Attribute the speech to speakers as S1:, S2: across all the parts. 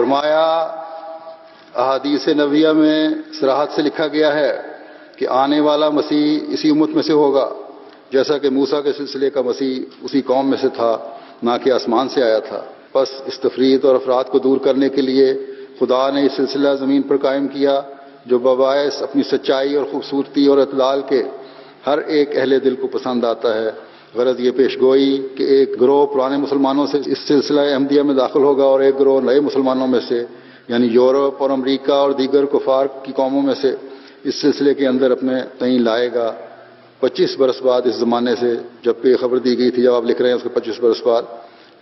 S1: فرمایا احادیث نبویہ میں صراحت سے لکھا گیا ہے کہ آنے والا مسیح اسی امت میں سے ہوگا، جیسا کہ موسیٰ کے سلسلے کا مسیح اسی قوم میں سے تھا، نہ کہ آسمان سے آیا تھا۔ بس اس تفریط اور افراد کو دور کرنے کے لیے خدا نے یہ سلسلہ زمین پر قائم کیا، جو بباعث اپنی سچائی اور خوبصورتی اور اعتدال کے ہر ایک اہل دل کو پسند آتا ہے۔ غرض یہ پیش گوئی کہ ایک گروہ پرانے مسلمانوں سے اس سلسلہ احمدیہ میں داخل ہوگا اور ایک گروہ نئے مسلمانوں میں سے، یعنی یورپ اور امریکہ اور دیگر کفار کی قوموں میں سے اس سلسلے کے اندر اپنے تعین لائے گا۔ 25 برس بعد اس زمانے سے جب کہ خبر دی گئی تھی، جب آپ لکھ رہے ہیں اس کے 25 برس بعد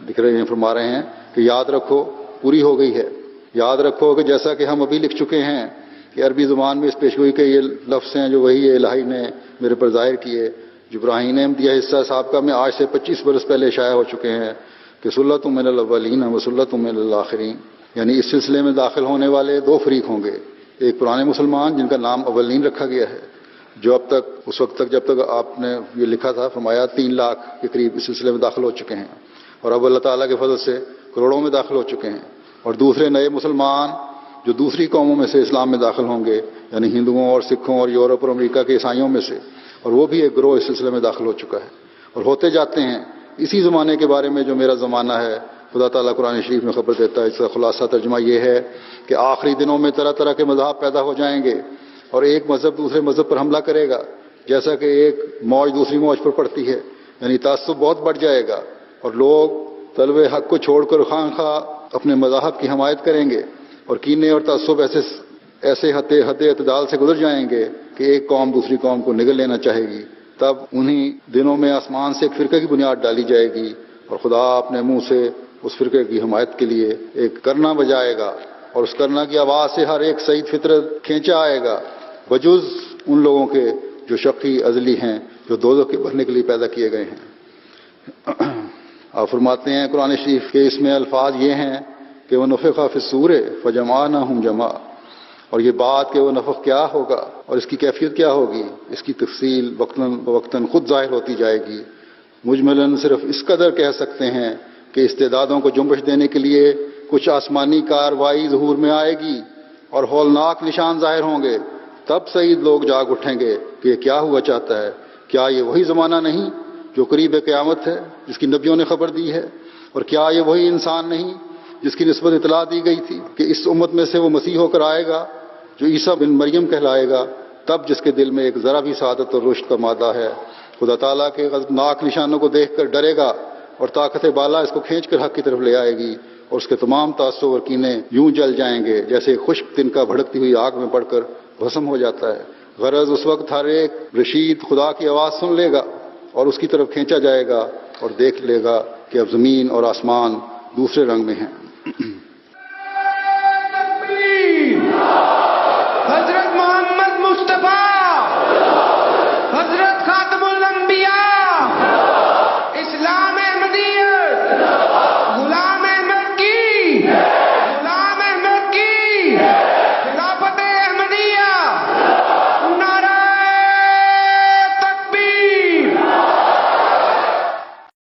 S1: لکھ رہے ہیں، فرما رہے ہیں کہ یاد رکھو پوری ہو گئی ہے۔ یاد رکھو کہ جیسا کہ ہم ابھی لکھ چکے ہیں کہ عربی زبان میں اس پیشگوئی کے یہ لفظ ہیں جو وہی الہی نے میرے پر ظاہر کیے، جو براہین احمدیہ حصہ سابقہ میں آج سے 25 برس پہلے شائع ہو چکے ہیں کہ سلۃ من الاولین و سلۃ من الاخرین، یعنی اس سلسلے میں داخل ہونے والے دو فریق ہوں گے، ایک پرانے مسلمان جن کا نام اولین رکھا گیا ہے، جو اب تک اس وقت تک جب تک آپ نے یہ لکھا تھا فرمایا 3 لاکھ کے قریب اس سلسلے میں داخل ہو چکے ہیں، اور اب اللہ تعالیٰ کے فضل سے کروڑوں میں داخل ہو چکے ہیں، اور دوسرے نئے مسلمان جو دوسری قوموں میں سے اسلام میں داخل ہوں گے، یعنی ہندوؤں اور سکھوں اور یورپ اور امریکہ کے عیسائیوں میں سے، اور وہ بھی ایک گروہ اس سلسلے میں داخل ہو چکا ہے اور ہوتے جاتے ہیں۔ اسی زمانے کے بارے میں جو میرا زمانہ ہے خدا تعالیٰ قرآن شریف میں خبر دیتا ہے، اس کا خلاصہ ترجمہ یہ ہے کہ آخری دنوں میں طرح طرح کے مذاہب پیدا ہو جائیں گے اور ایک مذہب دوسرے مذہب پر حملہ کرے گا، جیسا کہ ایک موج دوسری موج پر پڑتی ہے، یعنی تعصب بہت بڑھ جائے گا اور لوگ طلب حق کو چھوڑ کر خواہ خواہ اپنے مذاہب کی حمایت کریں گے، اور کینے اور تعصب ایسے حد اعتدال سے گزر جائیں گے کہ ایک قوم دوسری قوم کو نگل لینا چاہے گی۔ تب انہی دنوں میں آسمان سے ایک فرقے کی بنیاد ڈالی جائے گی اور خدا اپنے منہ سے اس فرقے کی حمایت کے لیے ایک کرنا بجائے گا، اور اس کرنا کی آواز سے ہر ایک سعید فطرت کھینچا آئے گا، بجز ان لوگوں کے جو شقی ازلی ہیں، جو دوزخ کے بھرنے کے لیے پیدا کیے گئے ہیں۔ آپ فرماتے ہیں قرآن شریف کے اس میں الفاظ یہ ہیں کہ وہ نفخ فی الصور فجمعناہم جمع، اور یہ بات کہ وہ نفخ کیا ہوگا اور اس کی کیفیت کیا ہوگی، اس کی تفصیل وقتاً خود ظاہر ہوتی جائے گی۔ مجملاً صرف اس قدر کہہ سکتے ہیں کہ استعدادوں کو جنبش دینے کے لیے کچھ آسمانی کاروائی ظہور میں آئے گی اور ہولناک نشان ظاہر ہوں گے، تب سعید لوگ جاگ اٹھیں گے کہ یہ کیا ہوا چاہتا ہے، کیا یہ وہی زمانہ نہیں جو قریب قیامت ہے جس کی نبیوں نے خبر دی ہے، اور کیا یہ وہی انسان نہیں جس کی نسبت اطلاع دی گئی تھی کہ اس امت میں سے وہ مسیح ہو کر آئے گا جو عیسیٰ بن مریم کہلائے گا، تب جس کے دل میں ایک ذرا بھی سعادت اور رشد کا مادہ ہے خدا تعالیٰ کے غضبناک نشانوں کو دیکھ کر ڈرے گا، اور طاقت بالا اس کو کھینچ کر حق کی طرف لے آئے گی، اور اس کے تمام تعصب اور کینے یوں جل جائیں گے جیسے خشک تنکا بھڑکتی ہوئی آگ میں پڑ کر بھسم ہو جاتا ہے۔ غرض اس وقت ہر ایک رشید خدا کی آواز سن لے گا اور اس کی طرف کھینچا جائے گا اور دیکھ لے گا کہ اب زمین اور آسمان دوسرے رنگ میں ہیں۔